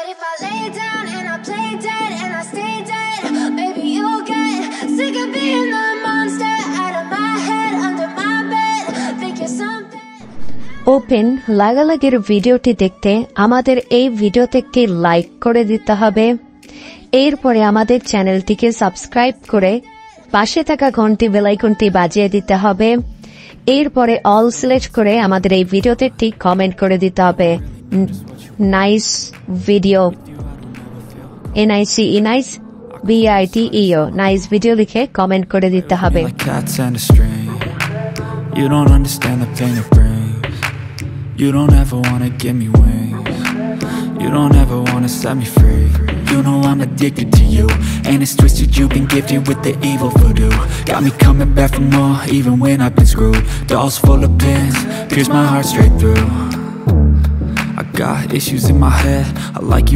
But if I lay down and I play dead and I stay dead, maybe you'll get sick of being the monster out of my head, under my bed. Think you're something. Open লাগালাগির ভিডিওটি দেখতে আমাদের এই ভিডিওতে একটি like করে দিতে হবে। এরপরে আমাদের চ্যানেলটিকে সাবস্ক্রাইব করে পাশে থাকা ঘন্টি বেল আইকনটি বাজিয়ে দিতে হবে। এরপরে অল সিলেক্ট করে আমাদের এই ভিডিওতে একটি কমেন্ট করে দিতে হবে। Nice video, NICE nice BITEO nice video লিখে কমেন্ট করে দিতে হবে। You don't understand the pain it brings. You don't ever wanna give me wings. You don't ever wanna set me free. You know I'm addicted to you, and it's twisted, you've been gifted with the evil voodoo. Got me coming back for more, even when I've been screwed. Dolls full of pins, pierce my heart straight through. I got issues in my head, I like you